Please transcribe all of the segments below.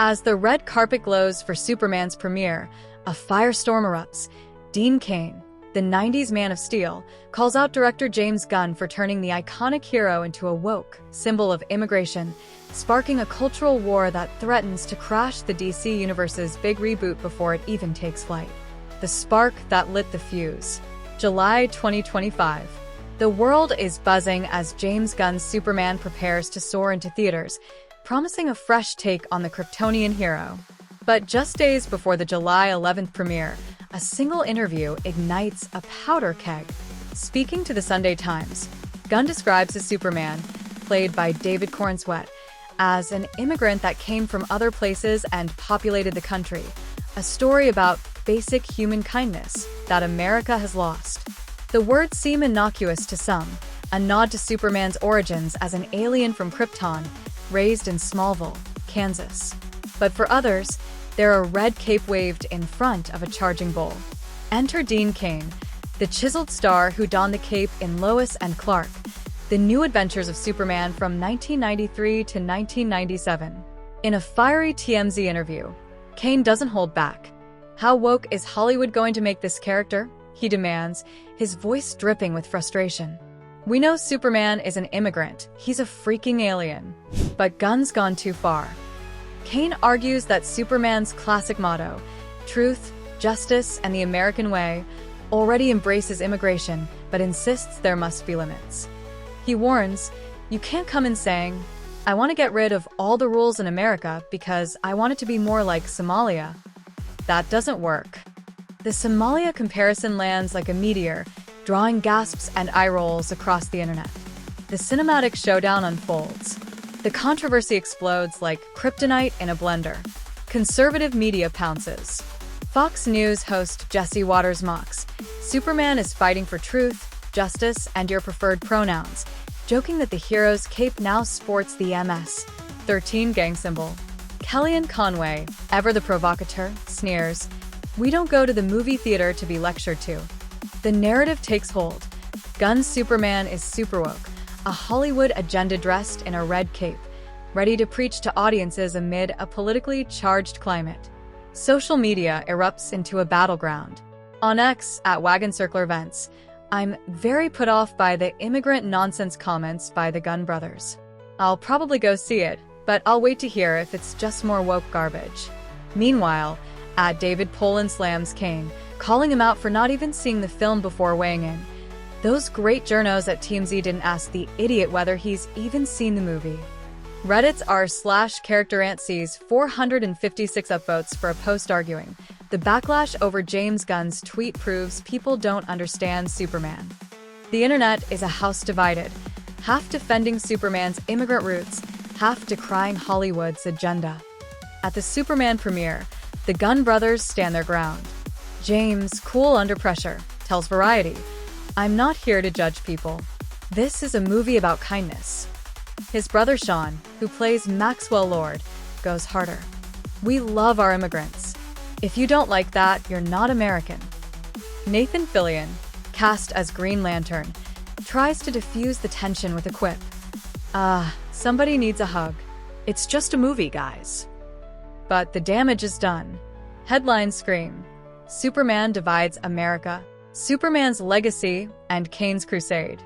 As the red carpet glows for Superman's premiere, a firestorm erupts. Dean Cain, the 90s Man of Steel, calls out director James Gunn for turning the iconic hero into a woke symbol of immigration, sparking a cultural war that threatens to crash the DC Universe's big reboot before it even takes flight. The spark that lit the fuse. July 2025. The world is buzzing as James Gunn's Superman prepares to soar into theaters, promising a fresh take on the Kryptonian hero. But just days before the July 11th premiere, a single interview ignites a powder keg. Speaking to the Sunday Times, Gunn describes his Superman, played by David Corenswet, as an immigrant that came from other places and populated the country, a story about basic human kindness that America has lost. The words seem innocuous to some, a nod to Superman's origins as an alien from Krypton, raised in Smallville, Kansas. But for others, they're a red cape waved in front of a charging bull. Enter Dean Cain, the chiseled star who donned the cape in Lois and Clark, The New Adventures of Superman from 1993 to 1997. In a fiery TMZ interview, Cain doesn't hold back. How woke is Hollywood going to make this character? He demands, his voice dripping with frustration. We know Superman is an immigrant, he's a freaking alien. But Gunn's gone too far. Cain argues that Superman's classic motto, truth, justice, and the American way, already embraces immigration, but insists there must be limits. He warns, you can't come in saying, I want to get rid of all the rules in America because I want it to be more like Somalia. That doesn't work. The Somalia comparison lands like a meteor, drawing gasps and eye rolls across the internet. The cinematic showdown unfolds. The controversy explodes like kryptonite in a blender. Conservative media pounces. Fox News host Jesse Waters mocks, Superman is fighting for truth, justice, and your preferred pronouns, joking that the hero's cape now sports the MS-13 gang symbol. Kellyanne Conway, ever the provocateur, sneers, we don't go to the movie theater to be lectured to. The narrative takes hold. Gunn's Superman is super woke, a Hollywood agenda dressed in a red cape, ready to preach to audiences amid a politically charged climate. Social media erupts into a battleground. On X, at Wagon Circler Events, I'm very put off by the immigrant nonsense comments by the Gunn brothers. I'll probably go see it, but I'll wait to hear if it's just more woke garbage. Meanwhile, at David Poland's SLAMS Cain, calling him out for not even seeing the film before weighing in. Those great journos at TMZ didn't ask the idiot whether he's even seen the movie. Reddit's r/characterant sees 456 upvotes for a post arguing, the backlash over James Gunn's tweet proves people don't understand Superman. The internet is a house divided, half defending Superman's immigrant roots, half decrying Hollywood's agenda. At the Superman premiere, the Gunn brothers stand their ground. James, cool under pressure, tells Variety, I'm not here to judge people. This is a movie about kindness. His brother Sean, who plays Maxwell Lord, goes harder. We love our immigrants. If you don't like that, you're not American. Nathan Fillion, cast as Green Lantern, tries to diffuse the tension with a quip. Somebody needs a hug. It's just a movie, guys. But the damage is done. Headlines scream, Superman divides America, Superman's legacy, and Cain's crusade.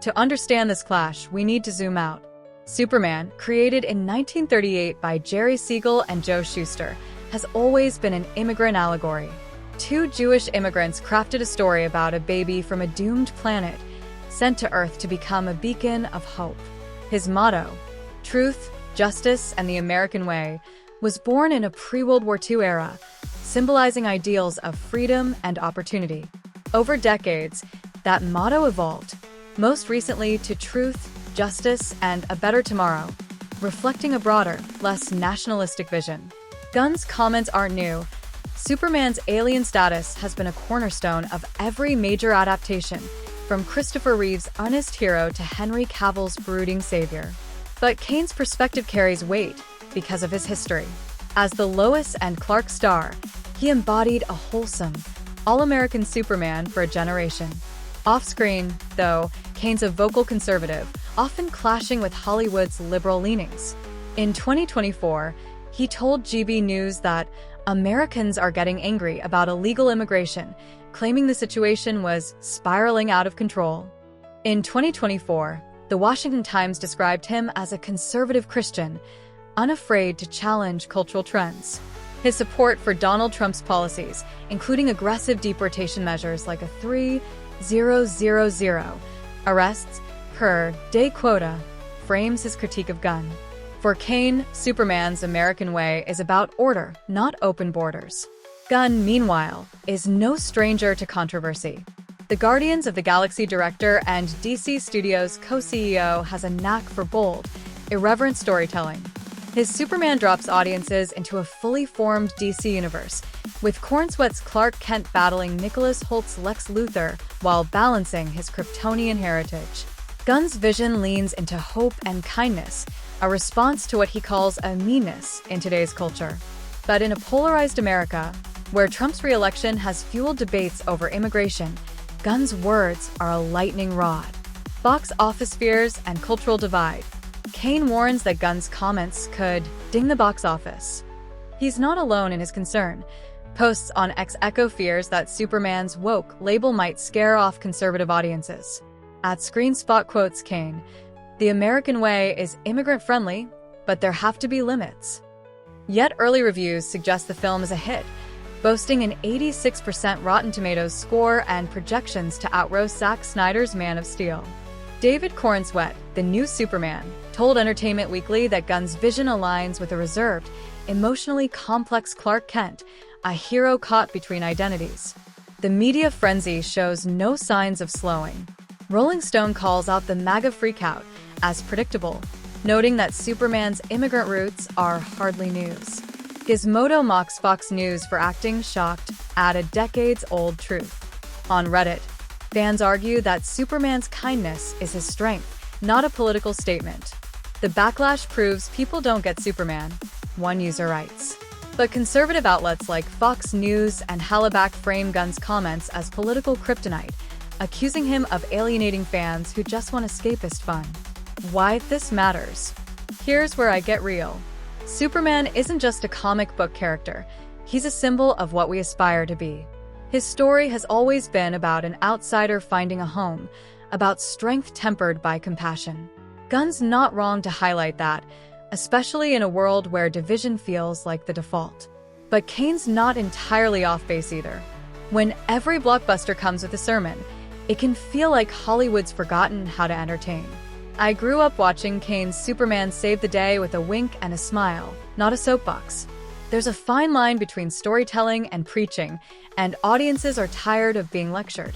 To understand this clash, we need to zoom out. Superman, created in 1938 by Jerry Siegel and Joe Shuster, has always been an immigrant allegory. Two Jewish immigrants crafted a story about a baby from a doomed planet, sent to Earth to become a beacon of hope. His motto, truth, justice, and the American way, was born in a pre-World War II era, symbolizing ideals of freedom and opportunity. Over decades, that motto evolved, most recently to truth, justice, and a better tomorrow, reflecting a broader, less nationalistic vision. Gunn's comments aren't new. Superman's alien status has been a cornerstone of every major adaptation, from Christopher Reeve's honest hero to Henry Cavill's brooding savior. But Cain's perspective carries weight because of his history. As the Lois and Clark star, he embodied a wholesome, all-American Superman for a generation. Off-screen, though, Cain's a vocal conservative, often clashing with Hollywood's liberal leanings. In 2024, He told GB News that Americans are getting angry about illegal immigration, claiming the situation was spiraling out of control. In 2024, The Washington Times described him as a conservative Christian, unafraid to challenge cultural trends. His support for Donald Trump's policies, including aggressive deportation measures like a 3,000 arrests per day quota, frames his critique of Gunn. For Cain, Superman's American way is about order, not open borders. Gunn, meanwhile, is no stranger to controversy. The Guardians of the Galaxy director and DC Studios co-CEO has a knack for bold, irreverent storytelling. His Superman drops audiences into a fully formed DC universe, with Cornsweat's Clark Kent battling Nicholas Holt's Lex Luthor while balancing his Kryptonian heritage. Gunn's vision leans into hope and kindness, a response to what he calls a meanness in today's culture. But in a polarized America, where Trump's re-election has fueled debates over immigration, Gunn's words are a lightning rod. Box office fears and cultural divide. Cain warns that Gunn's comments could ding the box office. He's not alone in his concern. Posts on X echo fears that Superman's woke label might scare off conservative audiences. At ScreenSpot quotes Cain, "The American way is immigrant-friendly, but there have to be limits." Yet early reviews suggest the film is a hit, boasting an 86% Rotten Tomatoes score and projections to outrow Zack Snyder's Man of Steel. David Cornsweat, the new Superman, told Entertainment Weekly that Gunn's vision aligns with a reserved, emotionally complex Clark Kent, a hero caught between identities. The media frenzy shows no signs of slowing. Rolling Stone calls out the MAGA freakout as predictable, noting that Superman's immigrant roots are hardly news. Gizmodo mocks Fox News for acting shocked at a decades-old truth. On Reddit, fans argue that Superman's kindness is his strength, not a political statement. The backlash proves people don't get Superman, one user writes. But conservative outlets like Fox News and Halleback frame Gunn's comments as political kryptonite, accusing him of alienating fans who just want escapist fun. Why this matters? Here's where I get real. Superman isn't just a comic book character. He's a symbol of what we aspire to be. His story has always been about an outsider finding a home, about strength tempered by compassion. Gunn's not wrong to highlight that, especially in a world where division feels like the default. But Cain's not entirely off base either. When every blockbuster comes with a sermon, it can feel like Hollywood's forgotten how to entertain. I grew up watching Cain's Superman save the day with a wink and a smile, not a soapbox. There's a fine line between storytelling and preaching, and audiences are tired of being lectured.